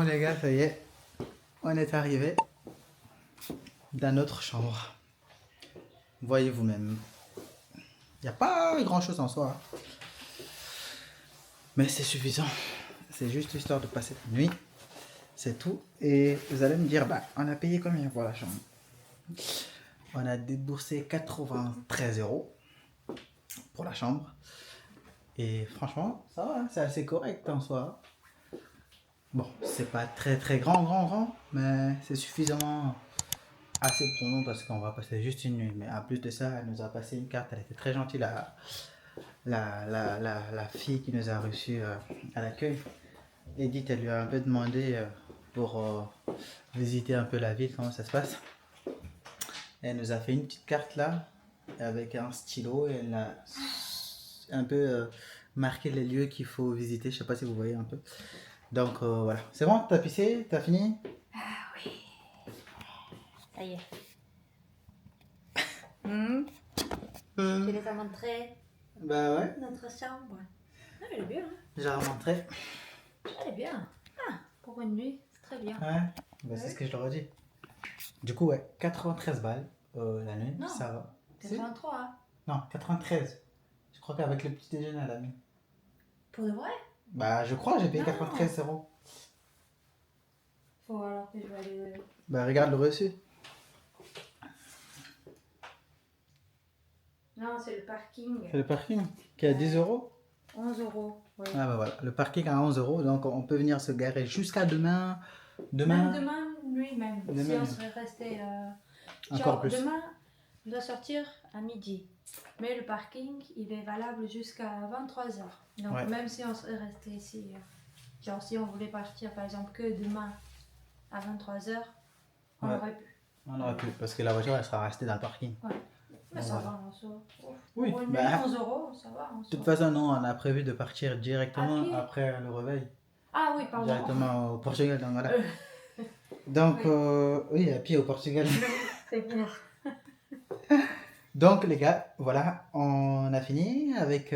les gars, ça y est, on est arrivé dans notre chambre. Voyez vous-même. Il n'y a pas grand-chose en soi. Hein. Mais c'est suffisant. C'est juste histoire de passer la nuit. C'est tout. Et vous allez me dire, bah, on a payé combien pour la chambre? On a déboursé 93 € pour la chambre. Et franchement, ça va, c'est assez correct en soi. Bon, c'est pas très grand, mais c'est suffisamment assez pour nous parce qu'on va passer juste une nuit. Mais en plus de ça, elle nous a passé une carte. Elle était très gentille, la fille qui nous a reçus à l'accueil. Edith, elle lui a un peu demandé pour visiter un peu la ville, comment ça se passe. Elle nous a fait une petite carte là, avec un stylo, et elle a un peu marqué les lieux qu'il faut visiter. Je sais pas si vous voyez un peu. Donc voilà. C'est bon, t'as pissé, t'as fini? Ah oui. Ça y est. Tu les as montrés Bah ouais. notre chambre. Ah, elle est bien. Hein. J'ai remontré. Elle est bien. Ah, pour une nuit, c'est très bien. Ouais. Bah, c'est ce que je leur ai dit. Du coup, ouais, 93 balles la nuit, Non. ça va. 83. Hein. Non, 93. Je crois qu'avec le petit déjeuner à la nuit. Pour de vrai? Bah, je crois, j'ai payé Non. 93 €. Faut alors que je vais aller. Bah, regarde le reçu. Non, c'est le parking. C'est le parking qui est à 10 €. 11 €. Oui. Ah, bah voilà, le parking à 11 €. Donc, on peut venir se garer jusqu'à demain. Même demain, nuit même. Demain, si on nuit. serait resté. Encore plus. Demain, on doit sortir à midi. Mais le parking, il est valable jusqu'à 23 h. Donc, Ouais. même si on serait resté ici, genre si on voulait partir par exemple que demain à 23 h, on Ouais. aurait pu. On aurait pu, parce que la voiture, elle sera restée dans le parking. Ouais. Mais Bon, ça voilà. va, on sort. Oui, Pour une bah, nuit, 11 €, ça va. On de toute sort. façon, non, on a prévu de partir directement À pied. après le réveil. Ah oui, pardon. Directement au Portugal, donc voilà. Donc, oui, à pied au Portugal. C'est bien. Donc, les gars, voilà, on a fini avec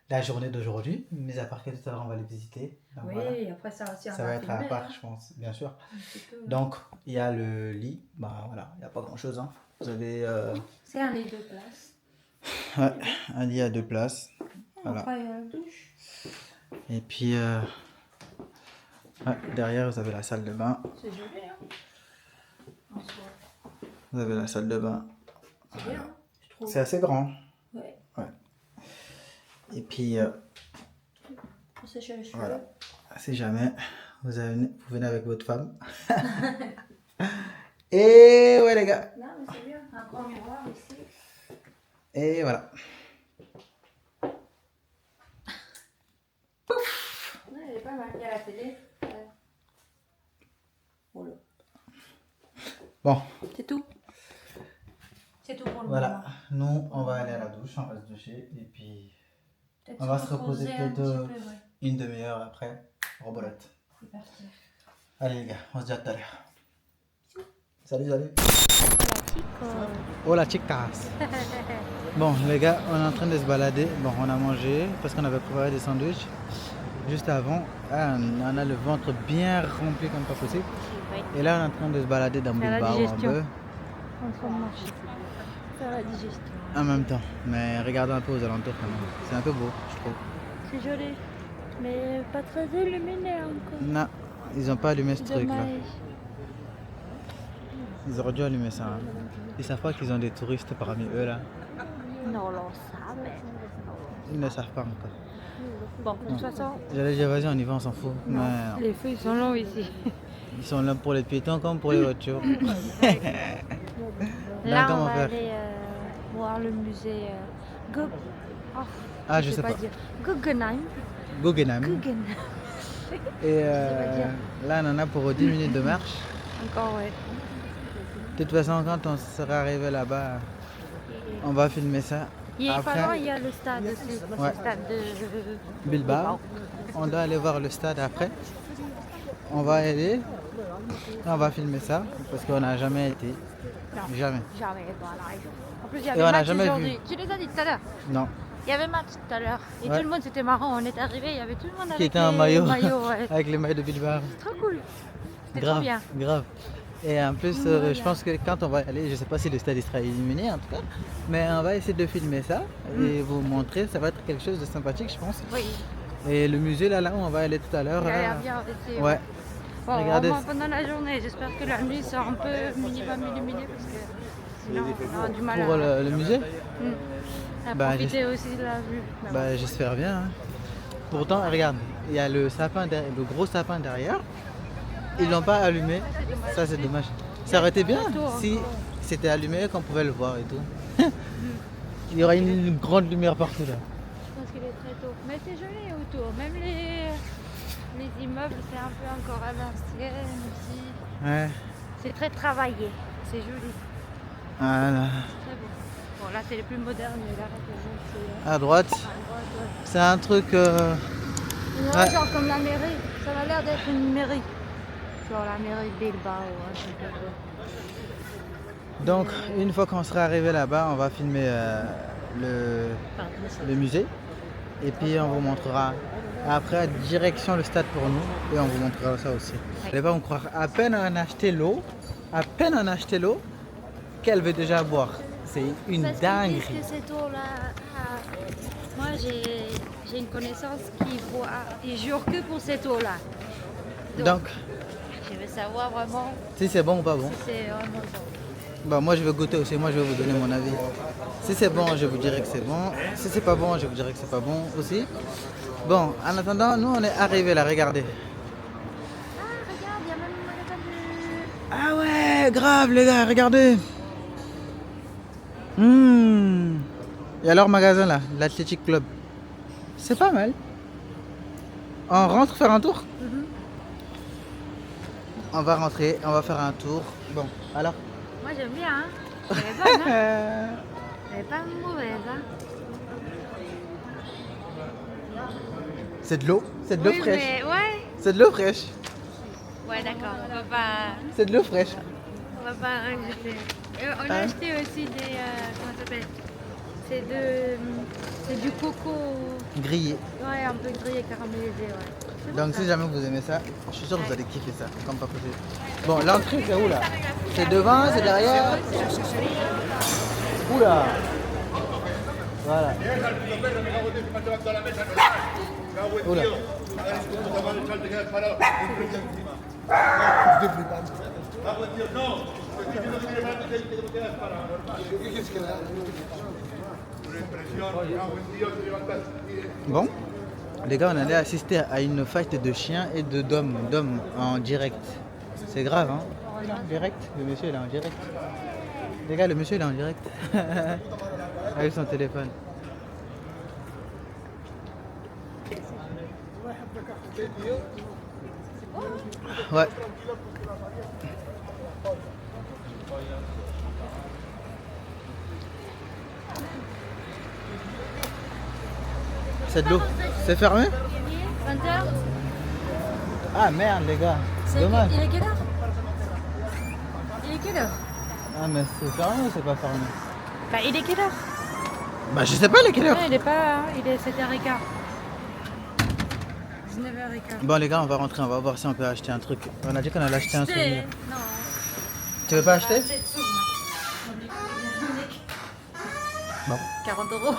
la journée d'aujourd'hui. Mais à part que tout à l'heure, on va les visiter. Donc, Oui, voilà. après ça aussi, on Ça va va être à filmer, part, hein. je pense, bien sûr. Un petit peu. Donc, il y a le lit. Bah voilà, il n'y a pas grand-chose. Hein. Vous avez C'est un lit de place. ouais, un lit à 2 places. Voilà. Après, il y a la douche. Et puis, ouais, derrière, vous avez la salle de bain. C'est joli, hein. En soi. Vous avez la salle de bain. C'est bien, hein, je trouve. C'est assez grand. Ouais. Ouais. Et puis, Pour sécher les cheveux. voilà. Si jamais vous venez avec votre femme. Et ouais, les gars. Non, mais c'est bien. Un grand miroir ici. Et voilà. Ouais, elle est pas mal. Il y a la télé. Ouais. Voilà. Bon, C'est tout. C'est tout pour le voilà. moment. Nous, on va aller à la douche, on va se doucher. Et puis, Peut-être on va se reposer un peut-être petit peu, ouais. une demi-heure après. Rebolote. C'est parti. Allez, les gars, on se dit à tout à l'heure. Salut, salut. Hola, Hola, chicas. Bon, les gars, on est en train de se balader. Bon, on a mangé parce qu'on avait préparé des sandwichs juste avant. Ah, on a le ventre bien rempli comme pas possible. Et là, on est en train de se balader dans Faire la Bilbao un digestion. peu En train de marcher. Faire la digestion. en même temps. Mais regardez un peu aux alentours quand même. C'est un peu beau, je trouve. C'est joli. Mais pas très illuminé encore. Non, ils n'ont pas allumé ce truc là. Dommage. Ils auraient dû allumer ça. Hein. Ils savent pas qu'ils ont des touristes parmi eux là. Non, lo sabe. Ils ne le savent pas encore. Bon, de toute façon, J'allais dire vas-y on y va, on s'en fout. Mais non. les feux ils sont longs ici. Ils sont là pour les piétons comme pour les voitures. Là, comment on va faire aller voir le musée Ah, je sais pas. dire. Guggenheim. Guggenheim. Guggenheim. Et pas dire. là on en a pour 10 minutes de marche. Encore, ouais. De toute façon quand on sera arrivé là-bas, on va filmer ça. Il est Après, pas loin, il y a le stade aussi. Ouais. Le stade de Bilbao. On doit aller voir le stade après. On va aller. On va filmer ça parce qu'on n'a jamais été. Non. Jamais. Jamais dans la région. En plus, il y Et avait on n'a match jamais aujourd'hui. vu. Tu les as dit tout à l'heure. Non. Il y avait match tout à l'heure. Et Ouais. tout le monde, c'était marrant. On est arrivé, il y avait tout le monde Qui avec était en les maillot. maillots, ouais. Avec les maillots de Bilbao. Trop cool. C'était trop Grave, bien. grave. Et en plus, Voilà. je pense que quand on va y aller, je sais pas si le stade il sera illuminé en tout cas, mais on va essayer de filmer ça et vous montrer. Ça va être quelque chose de sympathique, je pense. Oui, Et le musée là où on va aller tout à l'heure. il a l'air bien aussi. Ouais. Bon, Regardez. au moins pendant la journée. J'espère que la nuit sera un peu minimum illuminée parce que sinon on aura du mal Pour à, le musée, à Bah, profiter aussi de la vue. Mais bon. bah, j'espère bien. Hein. Pourtant, regarde, il y a le sapin, le gros sapin derrière. Ils l'ont pas allumé. Ça, c'est dommage. Ça aurait été bien si c'était allumé, qu'on pouvait le voir et tout. Il y aurait une grande lumière partout là. Je pense qu'il est très tôt. Mais c'est joli autour. Même les immeubles, c'est un peu encore à l'ancienne aussi. Ouais. C'est très travaillé. C'est joli. Voilà. Très beau. Bon, là, c'est les plus modernes. Mais là, c'est À droite, à droite, ouais. c'est un truc. Ouais, Ouais. genre comme la mairie. Ça a l'air d'être une mairie. Genre la mairie de Bilbao. Un truc comme ça. Donc, une fois qu'on sera arrivé là-bas, on va filmer le musée. Et puis, on vous montrera. Après, direction le stade pour nous. Et on vous montrera ça aussi. Vous n'allez pas me croire. À peine on a acheté l'eau, qu'elle veut déjà boire. C'est une Parce qu'ils dinguerie. disent que cette eau-là, moi j'ai une connaissance qui jure que pour cette eau-là. Donc, Je veux savoir vraiment si c'est bon ou pas bon. si c'est vraiment bon. Bah, moi, je vais goûter aussi. Moi, je vais vous donner mon avis. Si c'est bon, je vous dirai que c'est bon. Si c'est pas bon, je vous dirai que c'est pas bon aussi. Bon, en attendant, nous, on est arrivés là. Regardez. Ah, regarde, il y a même un magasin de... Ah ouais, grave les gars, regardez. Il y a leur magasin là, l'Athletic Club. C'est pas mal. On rentre faire un tour. On va rentrer, on va faire un tour. Bon, alors. Moi j'aime bien, hein. Elle est bonne, hein. Elle est pas mauvaise, hein. C'est de l'eau, c'est de l'eau Oui, fraîche. mais ouais. C'est de l'eau fraîche. Ouais, d'accord. C'est de l'eau fraîche. On va pas rajouter. On a Hein? acheté aussi des... comment ça s'appelle? C'est du coco. Grillé. Ouais, un peu grillé, caramélisé, ouais. C'est bon, Donc ça. si jamais vous aimez ça, je suis sûr que vous allez kiffer ça, comme pas possible. Bon, l'entrée c'est où là? C'est devant, c'est derrière? Oula! Voilà. Oula. Bon, les gars, on allait assister à une fight de chiens et d'hommes en direct. C'est grave, hein? Direct? Le monsieur il est en direct. Les gars, le monsieur il est en direct. Avec son téléphone. Ouais. C'est de l'eau. C'est fermé? 20h. Ah merde les gars. Dommage. Il est quelle heure? Il est quelle heure? Ah mais c'est fermé ou c'est pas fermé? Bah, il est quelle heure? Bah je sais pas il est quelle heure. Ouais, il est pas... hein, il est 7h15. 19h15. Bon les gars, on va rentrer, on va voir si on peut acheter un truc. On a dit qu'on allait acheter un souvenir. Non. Tu veux pas acheter? Bon, 40 €.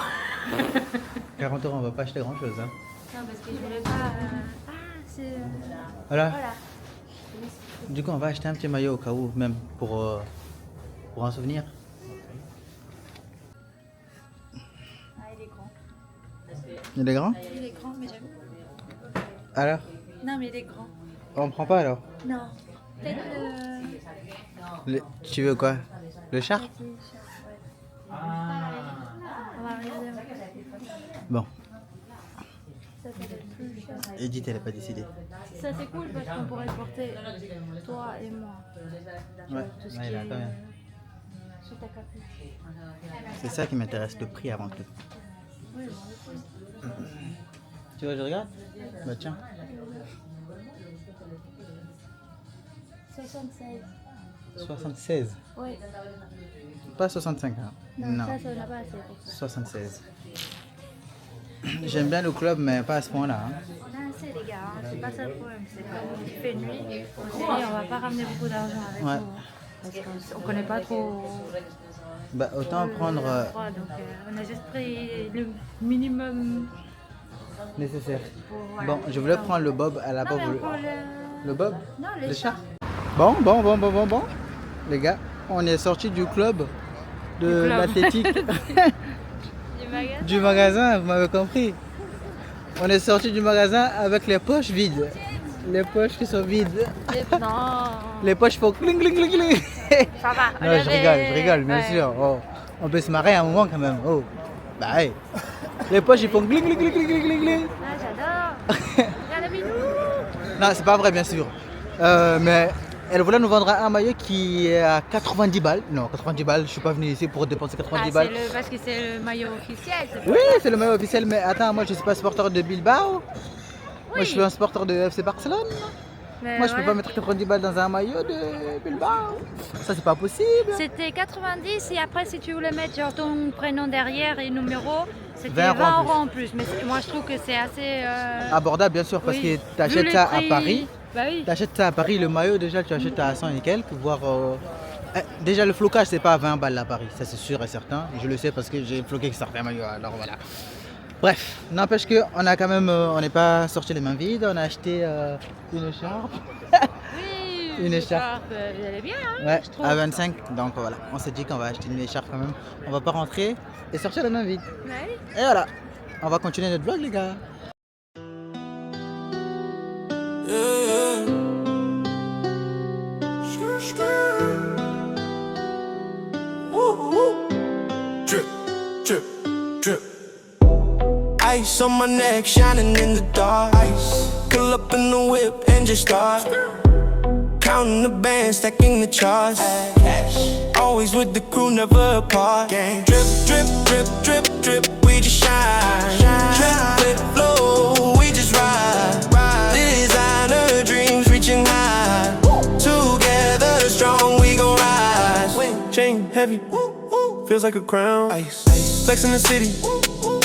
40 €, on va pas acheter grand chose. Hein. Non, parce que je voulais pas... Ah, c'est... Voilà. Voilà. Du coup, on va acheter un petit maillot au cas où, même pour un souvenir. Ah, il est grand. Il est grand? Il est grand, mais j'aime. Alors? Non, mais il est grand. On prend pas alors? Non. Peut-être Tu veux quoi? Le char? On va regarder. Bon, Ça, ça va être plus cher. Edith, elle est pas décidée. Ça, c'est cool parce qu'on pourrait le porter, toi et moi. Ouais, Tout ce là, qui il a est quand même. sous ta capuche. C'est ça qui m'intéresse, le prix avant tout. Oui, bon, Tu veux que je regarde? Bah tiens. 76. 76. Oui. Pas 65 hein. Non, Non. ça n'a pas assez pour ça. 76. J'aime bien le club, mais pas à ce point-là. Hein. On a assez les gars, hein. C'est pas ça le problème. C'est comme il fait nuit, on s'est dit on va pas ramener beaucoup d'argent avec Ouais. nous. Parce qu'on connaît pas trop Bah, autant prendre l'endroit, donc on a juste pris le minimum nécessaire. pour... Voilà. Bon, je voulais prendre le bob à la Non bob. mais on prend Le bob? Non, Le les chat. chats. Bon. Les gars, on est sorti du club de Du club. l'athlétique. Du magasin. Du magasin, vous m'avez compris. On est sorti du magasin avec les poches vides. Les poches qui sont vides. Non. Les poches font cling cling cling cling. Ça va. on Non, je avait- rigole, bien Ouais. sûr. Oh, on peut se marrer à un moment quand même. Oh, bah hey. Les poches ils font cling cling cling cling cling cling. Ah, j'adore. Regarde le minou. Non, c'est pas vrai, bien sûr. Mais elle voulait nous vendre un maillot qui est à 90 balles. Non, 90 balles, je suis pas venu ici pour dépenser 90 balles. Parce que c'est le maillot officiel. c'est Oui, c'est le maillot officiel, mais attends, moi je suis pas supporter de Bilbao. Moi je suis un supporter de FC Barcelone. Mais Moi je peux ouais. pas mettre 90 balles dans un maillot de Bilbao. Ça c'est pas possible. C'était 90 et après si tu voulais mettre genre ton prénom derrière et numéro, c'était 20 20 euros euros en plus. Mais moi je trouve que c'est assez... Abordable bien sûr parce oui. que tu Vu achètes les ça prix- à Paris. Bah oui. T'achètes ça à Paris, le maillot déjà tu achètes à 100 et quelques, voire... déjà le flocage c'est pas à 20 balles à Paris, ça c'est sûr et certain. Je le sais parce que j'ai floqué certains maillots, alors voilà. Bref, n'empêche qu'on a quand même, on n'est pas sorti les mains vides, on a acheté une écharpe. Oui, Une écharpe. Elle est bien, hein, Ouais, je trouve. à 25, donc voilà, on s'est dit qu'on va acheter une écharpe quand même. On va pas rentrer et sortir les mains vides. Ouais. Et voilà, on va continuer notre vlog les gars. Drip, drip, drip. Ice on my neck, shining in the dark. Ice. Pull up in the whip and just start. Counting the bands, stacking the charts. Always with the crew, never apart. Drip, drip, drip, drip, drip. We just shine. Drip with flow, we just ride. Designer dreams reaching high. Together strong, we gon' rise. Chain heavy, feels like a crown. Ice. Flex in the city,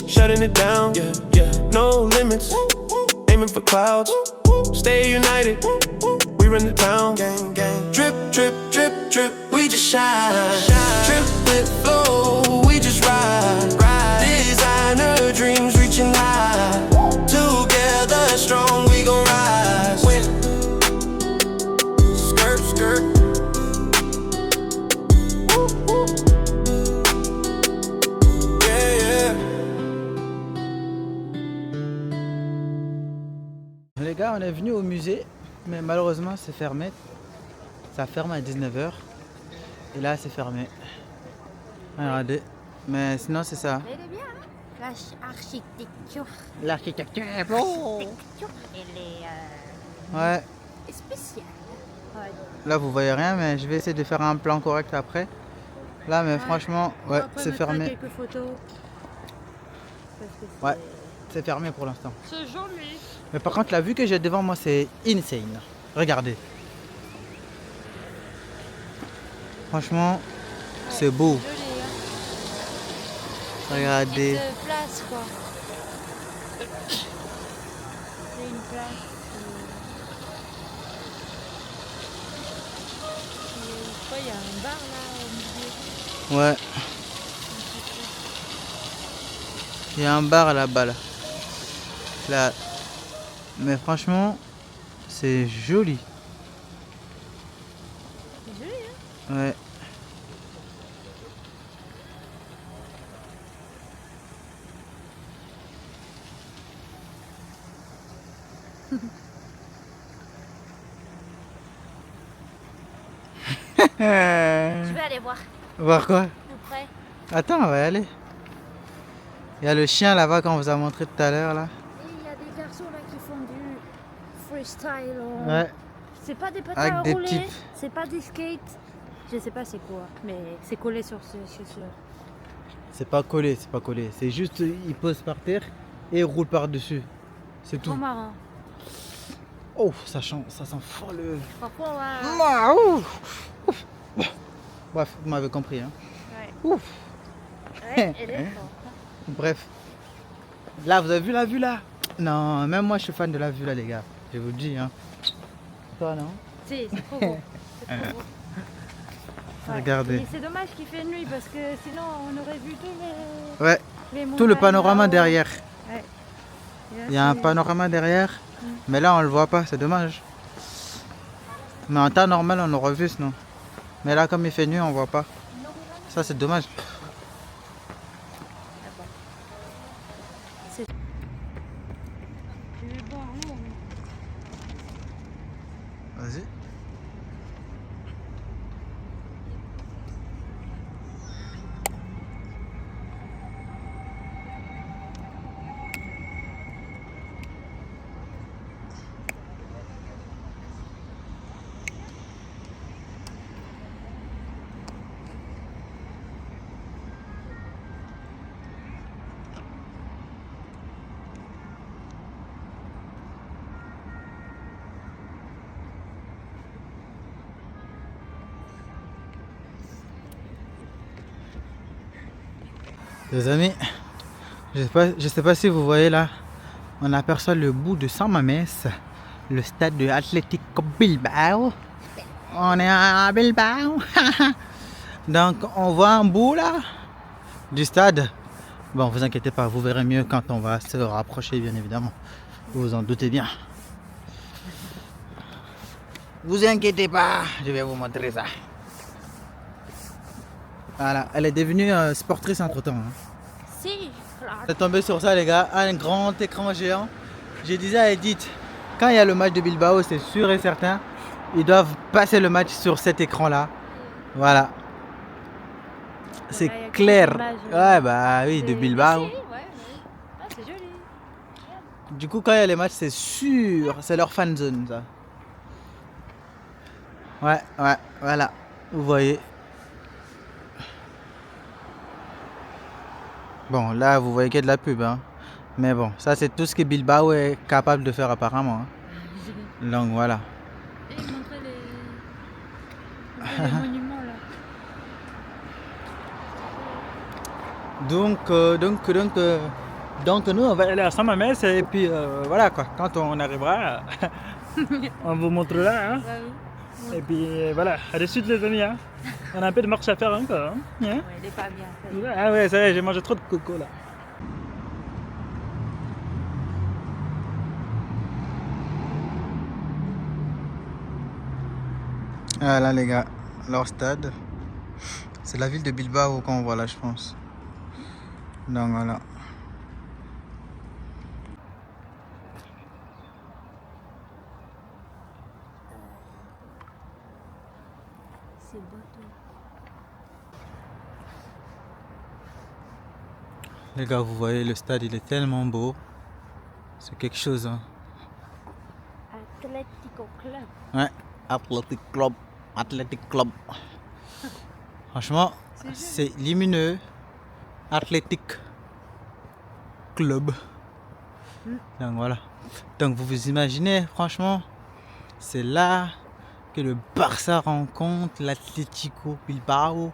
shutting it down. No limits, aiming for clouds. Stay united, we run the town. Drip, drip, drip, drip, we just shine. Drip with flow, we just ride. Designer dreams reaching high. Together strong, we gon' rise. Skirt, skirt. Les gars, on est venu au musée, mais malheureusement c'est fermé. Ça ferme à 19h. Et là c'est fermé. Regardez. Mais sinon c'est ça. Elle est bien, hein. L'architecture. L'architecture est beau. Elle est Ouais. spéciale. Ouais. Là vous voyez rien, mais je vais essayer de faire un plan correct après. Là mais franchement, ouais, Après, c'est on mettra fermé. quelques photos. Parce que c'est... Ouais. C'est fermé pour l'instant. C'est joli. Mais par contre la vue que j'ai devant moi c'est insane. Regardez. Franchement, c'est beau. Joli, hein. Regardez. Petite place, quoi. C'est une place je crois qu'il y a un bar là au milieu. Ouais. Il y a un bar là-bas là. Là. Mais franchement, c'est joli. C'est joli, hein. Ouais. Je vais aller voir Voir quoi? de près. Attends, on va y aller. Il y a le chien là-bas qu'on vous a montré tout à l'heure là. Et il y a des garçons là qui font du freestyle. Ouais. C'est pas des patins Avec à des rouler, types. c'est pas des skates. Je sais pas c'est quoi, mais c'est collé sur ce. C'est pas collé, c'est pas collé. C'est juste, il pose par terre et il roule par-dessus. C'est Trop tout. marrant. Oh, ça sent folle. Parfois, ouais. Ah, ouf. Ouf. Bref, vous m'avez compris. Hein. Ouais. Ouf. Ouais, elle est forte. Bref. Là, vous avez vu la vue là? Non, même moi je suis fan de la vue là, les gars. Je vous le dis, hein. Toi, non? Si, c'est trop beau. C'est trop beau. Ouais. Regardez. Et c'est dommage qu'il fait nuit parce que sinon on aurait vu tous Ouais, les tout le montagnes panorama là-haut. derrière. Ouais. Et là, Il y a un c'est- panorama derrière, mais là on le voit pas, c'est dommage. Mais en temps normal on aurait vu sinon. Mais là comme il fait nuit on voit pas. Ça c'est dommage. Tu veux boire un mot, Vas-y. Les amis, je sais pas si vous voyez là, on aperçoit le bout de San Mamés, le stade de Atlético Bilbao. On est à Bilbao. Donc on voit un bout là du stade. Bon, vous inquiétez pas, vous verrez mieux quand on va se rapprocher, bien évidemment. Vous vous en doutez bien. Vous inquiétez pas, je vais vous montrer ça. Voilà, elle est devenue sportrice entre temps. Si, claro. On est tombé sur ça les gars, un grand écran géant. Je disais à Edith, quand il y a le match de Bilbao, c'est sûr et certain, ils doivent passer le match sur cet écran là. Voilà. C'est il y a quelques clair. images, Ouais bah oui, de C'est- Bilbao. Si, ouais. Ah, c'est joli. Du coup quand il y a les matchs, c'est sûr, c'est leur fan zone ça. Ouais, voilà. Vous voyez. Bon, là, vous voyez qu'il y a de la pub, hein. Mais bon, ça, c'est tout ce que Bilbao est capable de faire apparemment, hein. Donc, voilà. Et montrer les monuments là. Donc, nous, on va aller à San Mamés et puis, voilà, quoi. Quand on arrivera, on vous montrera, hein. Bah oui. Et puis, voilà. À de suite, les amis, hein. On a un peu de marche à faire encore, hein. Ouais, il est pas bien. Ça y est. Ah ouais, ça y est, j'ai mangé trop de coco, là. Voilà les gars, leur stade, c'est la ville de Bilbao qu'on voit là je pense. Donc voilà. C'est beau tout. Les gars, vous voyez le stade, il est tellement beau. C'est quelque chose, hein. Atlético Club. Ouais, Athletic Club. Franchement, c'est lumineux. Athletic Club. Donc voilà. Donc vous vous imaginez, franchement, c'est là que le Barça rencontre l'Atlético Bilbao,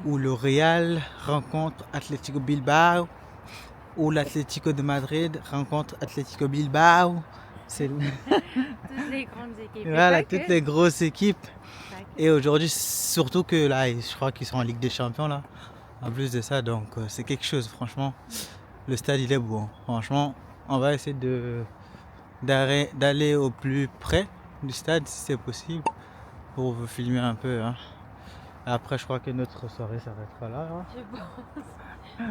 ou le Real rencontre Atlético Bilbao, ou l'Atlético de Madrid rencontre Atlético Bilbao. C'est Toutes les grandes équipes. voilà, Et pas toutes que. les grosses équipes. Pas que. Et aujourd'hui, surtout que là, je crois qu'ils sont en Ligue des Champions là. En plus de ça, donc c'est quelque chose, franchement. Le stade, il est beau, hein. Franchement, on va essayer d'aller au plus près du stade si c'est possible pour vous filmer un peu, hein. Après, je crois que notre soirée s'arrêtera là, hein. Je pense. Que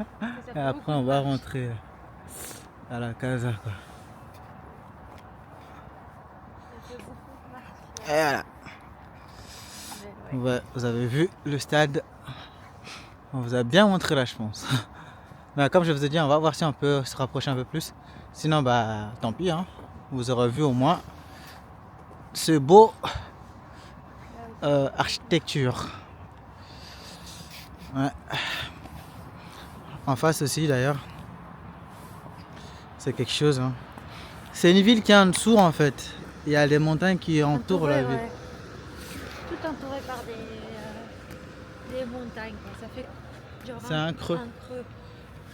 ça Et fait après, beaucoup on de va marche. rentrer à la casa, quoi. Ça fait beaucoup de marche. Et voilà. Mais ouais. Ouais, vous avez vu le stade. On vous a bien montré là, je pense. Mais comme je vous ai dit, on va voir si on peut se rapprocher un peu plus. Sinon, bah tant pis, hein. Vous aurez vu au moins ce beau architecture. Ouais. En face aussi d'ailleurs. C'est quelque chose, hein. C'est une ville qui est en dessous en fait. Il y a des montagnes qui entourent la Entouré, ville. ouais. Tout entouré par des montagnes, quoi. Ça fait genre C'est un creux.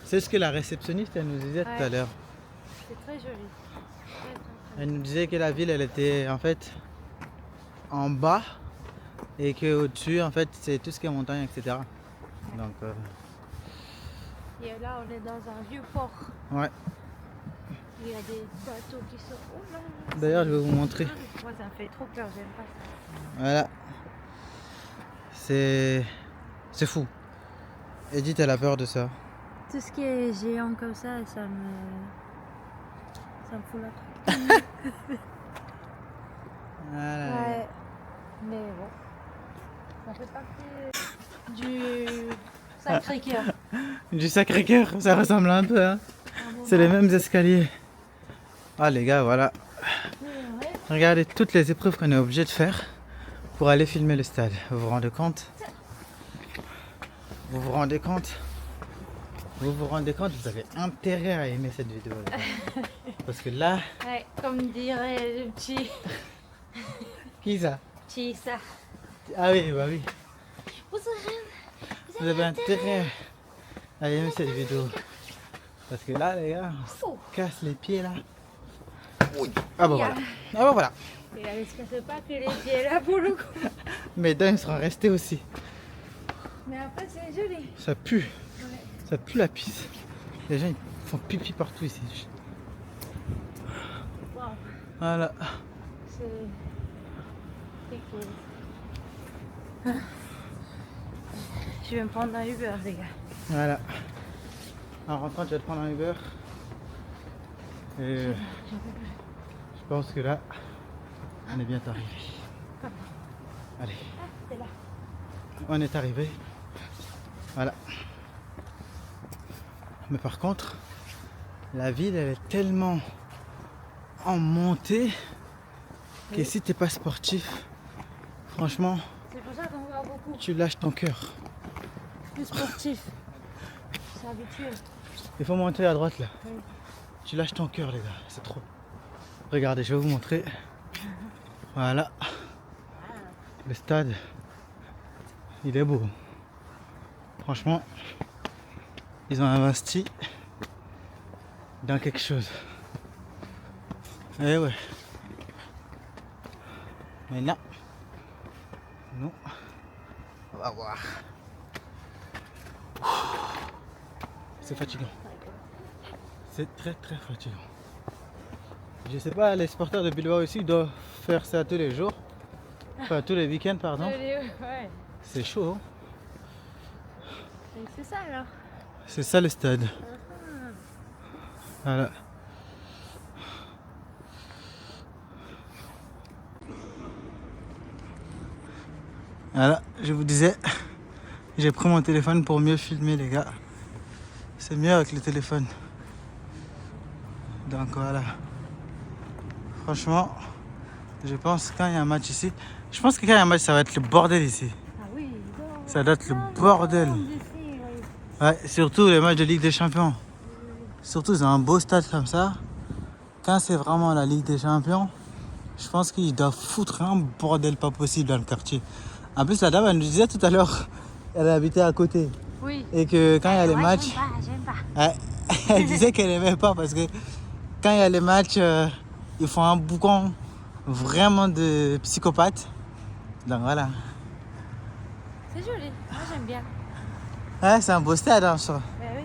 C'est ce que la réceptionniste elle nous disait tout à l'heure. C'est très joli. Très, très, très Elle nous disait que la ville elle était en fait en bas et qu'au-dessus en fait c'est tout ce qui est montagne, etc. Donc Et là, on est dans un vieux port. ouais. Il y a des bateaux qui sont. Oh là là, D'ailleurs je vais vous montrer. moi, ça me fait trop peur, j'aime pas ça. Voilà. C'est fou. Edith elle a peur de ça. Tout ce qui est géant comme ça me fout la trouille. Voilà. Ouais. Mais bon. Ça fait partie du Sacré-Cœur. Du Sacré-Cœur, ça ressemble un peu hein. C'est les mêmes escaliers. Ah les gars, voilà. Regardez toutes les épreuves qu'on est obligé de faire pour aller filmer le stade. Vous vous rendez compte? Vous vous rendez compte? Vous vous rendez compte? Vous avez intérêt à aimer cette vidéo. Là. Parce que là... Ouais, comme dirait le petit Qui ça? ça. Ah oui, bah oui. Vous Vous avez intérêt à aimer cette vidéo. Parce que là, les gars, on Oh. se casse les pieds là. Ah bah voilà. Ah bah voilà. Et là, j'espère pas que les pieds là pour le coup. Mes dents ils seront restés aussi. Mais après, c'est joli. Ça pue. Ouais. Ça pue la pisse. Les gens ils font pipi partout ici. Wow. Voilà. C'est cool. Je vais me prendre un Uber, les gars. Voilà. En rentrant, tu vas te prendre un Uber. Et je pense que là, on est bientôt arrivé. Allez, Ah, c'est là. on est arrivé. Voilà. Mais par contre, la ville, elle est tellement en montée que si t'es pas sportif, franchement, C'est pour ça qu'on voit beaucoup. tu lâches ton cœur. Plus sportif. C'est habituel. Il faut monter à droite là. Oui. Tu lâches ton cœur les gars, c'est trop. Regardez, je vais vous montrer. Voilà. Le stade, il est beau. Franchement, ils ont investi dans quelque chose. Eh ouais. Mais là, nous, on va voir. C'est fatigant. C'est très très fatigant. Je sais pas, les supporters de Bilbao aussi doivent faire ça tous les jours. Enfin tous les week-ends pardon. Ouais. C'est chaud. Hein. Et c'est ça alors. C'est ça le stade. Voilà. Voilà, je vous disais, j'ai pris mon téléphone pour mieux filmer les gars. C'est mieux avec le téléphone. Donc voilà. Franchement, je pense quand il y a un match ici, je pense que quand il y a un match ça va être le bordel ici. Ah oui, Ça doit être le bordel. Ouais, surtout les matchs de Ligue des Champions. Surtout dans un beau stade comme ça. Quand c'est vraiment la Ligue des Champions, je pense qu'ils doivent foutre un bordel pas possible dans le quartier. En plus la dame elle nous disait tout à l'heure, elle habitait à côté. Oui. Et que quand il y a les matchs, J'aime pas. ouais, elle disait qu'elle aimait pas parce que quand il y a les matchs, ils font un boucan vraiment de psychopathe. Donc voilà. C'est joli. Moi j'aime bien. Ouais, c'est un beau stade, hein, je trouve. Ben oui.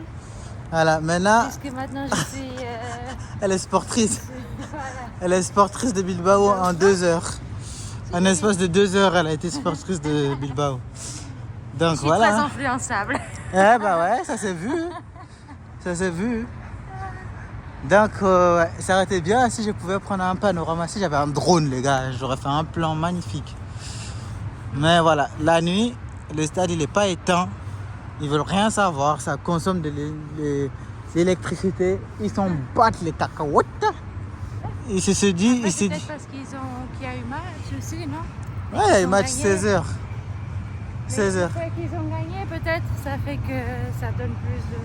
Voilà, maintenant, Puisque maintenant je suis. elle est sportrice. Voilà. Elle est sportrice de Bilbao en 2 heures. En espace de 2 heures, elle a été sportrice de Bilbao. Donc Je suis voilà. très hein. influençable. Eh bah ouais, ça s'est vu. Ça s'est vu. Donc ouais, ça aurait été bien si je pouvais prendre un panorama. Si j'avais un drone, les gars, j'aurais fait un plan magnifique. Mais voilà, la nuit, le stade il est pas éteint. Ils veulent rien savoir. Ça consomme de l'électricité. Ils s'en battent les cacahuètes. Et c'est se dit, Après, il s'est peut-être dit. parce qu'il y a eu match aussi, non? Ouais, il y a eu Ils ont match gagné. 16h. Mais 16h. le fait qu'ils ont gagné, peut-être, ça fait que ça donne plus de.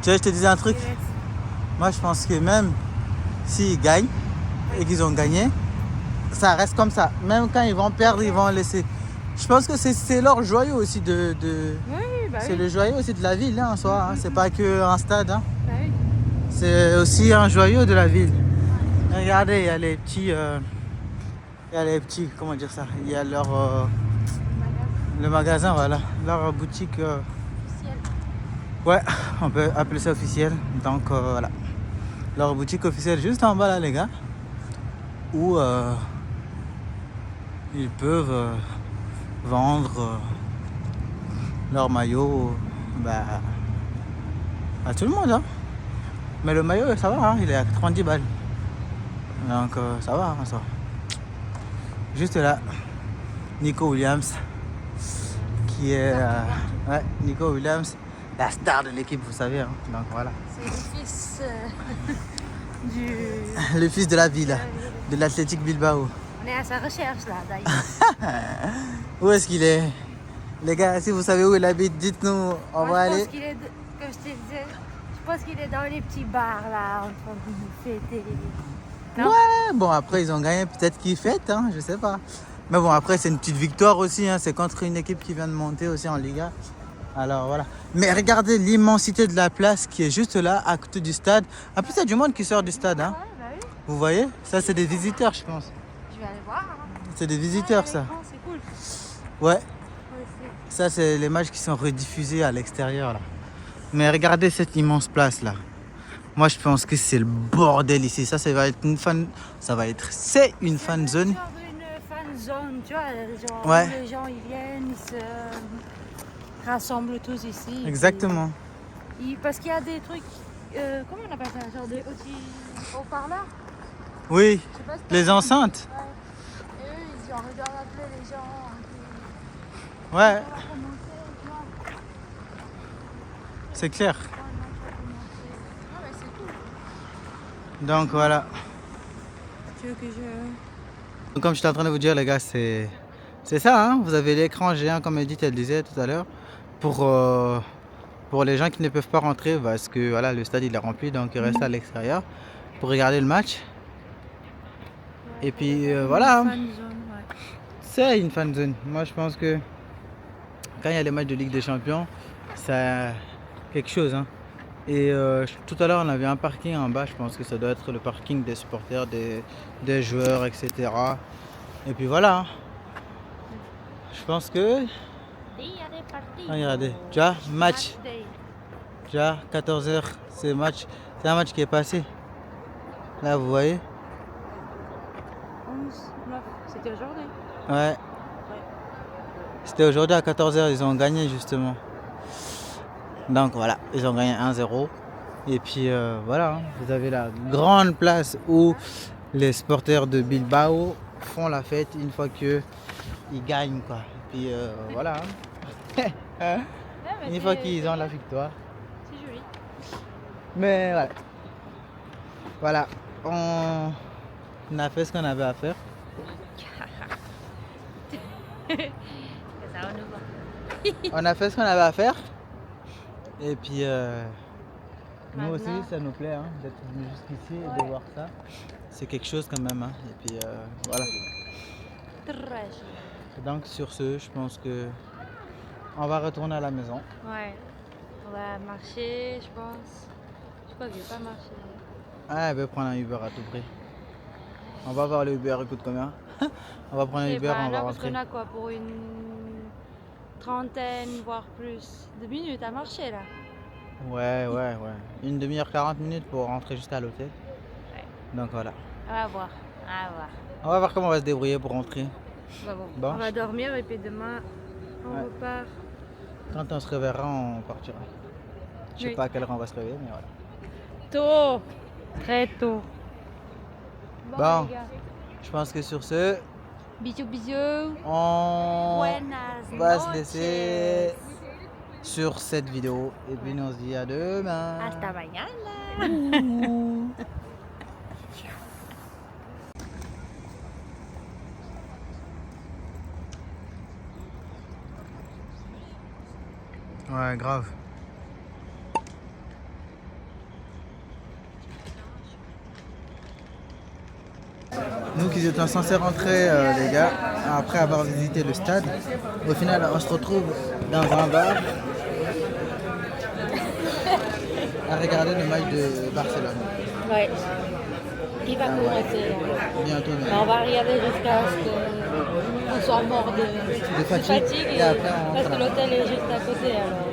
Tu vois, je te disais un truc. Moi, je pense que même s'ils gagnent et qu'ils ont gagné, ça reste comme ça. Même quand ils vont perdre, ils vont laisser. Je pense que c'est leur joyau aussi de Oui, bah c'est oui. le joyau aussi de la ville hein, en soi. Hein. C'est pas que un stade. Hein. Bah oui. C'est aussi un joyau de la ville. Regardez, il y a les petits. Il y a les petits, comment dire ça? Il y a leur. Le magasin, voilà. Leur boutique. Officiel. Ouais, on peut appeler ça officiel. Donc voilà. Leur boutique officielle juste en bas là, les gars. Où ils peuvent vendre leur maillot bah, à tout le monde. Hein. Mais le maillot, ça va, hein, il est à 90 balles. Donc ça va, hein, ça. Juste là, Nico Williams, qui est... ouais, Nico Williams, la star de l'équipe, vous savez. Hein. Donc voilà. C'est le fils du... Le fils de la ville, de l'Athletic Bilbao. On est à sa recherche là, d'ailleurs. Où est-ce qu'il est? Les gars, si vous savez où il habite, dites-nous, on va Je aller. pense qu'il est, comme je te disais, je pense qu'il est dans les petits bars là, en train de fêter. Non? Ouais, bon après ils ont gagné, peut-être qu'ils fêtent, hein, je sais pas. Mais bon après c'est une petite victoire aussi, hein, c'est contre une équipe qui vient de monter aussi en Liga. Alors voilà. Mais regardez l'immensité de la place qui est juste là, à côté du stade. En plus il y a du monde qui sort du stade, hein. Ouais, bah oui. Vous voyez? Ça c'est des visiteurs je pense. Je vais aller voir. Hein. C'est des visiteurs Ouais, ça. l'écran, c'est cool. Ouais. Ouais, Ça c'est les matchs qui sont rediffusés à l'extérieur là. Mais regardez cette immense place là. Moi je pense que c'est le bordel ici. Ça va être une fan. Ça va être. C'est une fan zone. C'est genre une fan zone, tu vois, genre Ouais. où les gens ils viennent, ils se rassemblent tous ici. Exactement. Parce qu'il y a des trucs, comment on appelle ça, genre des petits haut-parleurs. Oui. Je sais pas si Les enceintes. Ouais. Et eux, ils doivent appeler les gens. Ouais. On va commencer, tu vois. C'est clair. Ouais, mais c'est tout. Donc voilà. Tu veux que je... Donc, comme j'étais en train de vous dire les gars, c'est ça. Hein. Vous avez l'écran géant comme Edith elle disait tout à l'heure. Pour les gens qui ne peuvent pas rentrer parce que voilà, le stade il est rempli donc ils restent à l'extérieur pour regarder le match. Et puis voilà. Fan zone, ouais. C'est une fan zone. Moi je pense que quand il y a les matchs de Ligue des Champions, c'est quelque chose. Hein. Et tout à l'heure on avait un parking en bas, je pense que ça doit être le parking des supporters, des joueurs, etc. Et puis voilà. Hein. Je pense que... Regardez, tu vois, match. Tu vois, 14h, c'est un match qui est passé. Là vous voyez. 11, 9, c'était aujourd'hui. Ouais. C'était aujourd'hui à 14h, ils ont gagné justement. Donc voilà, ils ont gagné 1-0. Et puis voilà, hein, vous avez la grande place où les supporters de Bilbao font la fête une fois qu'ils gagnent quoi. Et puis voilà. Hein. Une fois qu'ils ont la victoire. C'est joli. Mais voilà. Voilà, on a fait ce qu'on avait à faire. Ça va nous voir. On a fait ce qu'on avait à faire. Et puis nous aussi, Maintenant. ça nous plaît hein, d'être venus jusqu'ici et de voir ça. C'est quelque chose quand même. Hein. Et puis voilà. Très joli. Et donc sur ce, je pense que on va retourner à la maison. Ouais. On va marcher, je pense. Je crois que je vais pas marcher. Ah, elle veut prendre un Uber à tout prix. On va voir le Uber, il coûte combien? On va prendre un Uber, on va là, parce rentrer. qu'on a quoi pour une trentaine, voire plus de minutes à marcher là. Ouais. Une demi-heure, 40 minutes pour rentrer jusqu'à l'hôtel. Ouais. Donc voilà. On va voir. On va voir. On va voir comment on va se débrouiller pour rentrer. Bah bon. Bon. On va dormir et puis demain on Ouais. repart. Quand on se réveillera, on partira. Je sais Oui. pas à quelle heure on va se réveiller, mais voilà. Tôt. Très tôt. Bon. Les gars. Je pense que sur ce, Bisous, bisous. on Buenas va se noches. laisser sur cette vidéo. Et puis nous on se dit à demain. Hasta mañana. Ouais, grave. Nous qui étions censés rentrer, les gars, après avoir visité le stade, au final, on se retrouve dans un bar à regarder le match de Barcelone. Ouais. Il va commencer. Bientôt Mais même. on va regarder jusqu'à ce qu'on soit mort de fatigue, et et après on parce que rentre. l'hôtel est juste à côté, alors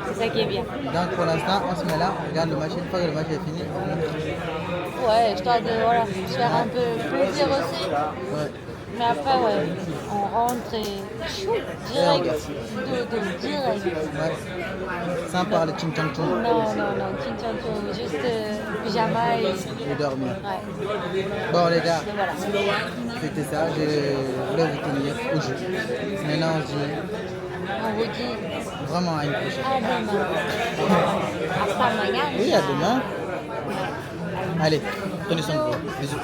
c'est ça qui est bien. Donc pour l'instant, on se met là, on regarde le match. Une fois que le match est fini, on rentre. Ouais, histoire de voilà, se faire un peu plaisir aussi. Ouais. Mais après, ouais, on rentre et chou, direct, dodo, direct. Ouais. Sans parler ching chang chong Non, Chin Chan Chong, juste pyjama et dormir. ouais. Bon les gars, Et voilà. c'était ça. Je voulais vous tenir au jeu. Maintenant on se dit On vous dit vraiment à une prochaine. à demain. Hasta mañana. Oui, à demain. Allez, prenez soin de vous. Bisous.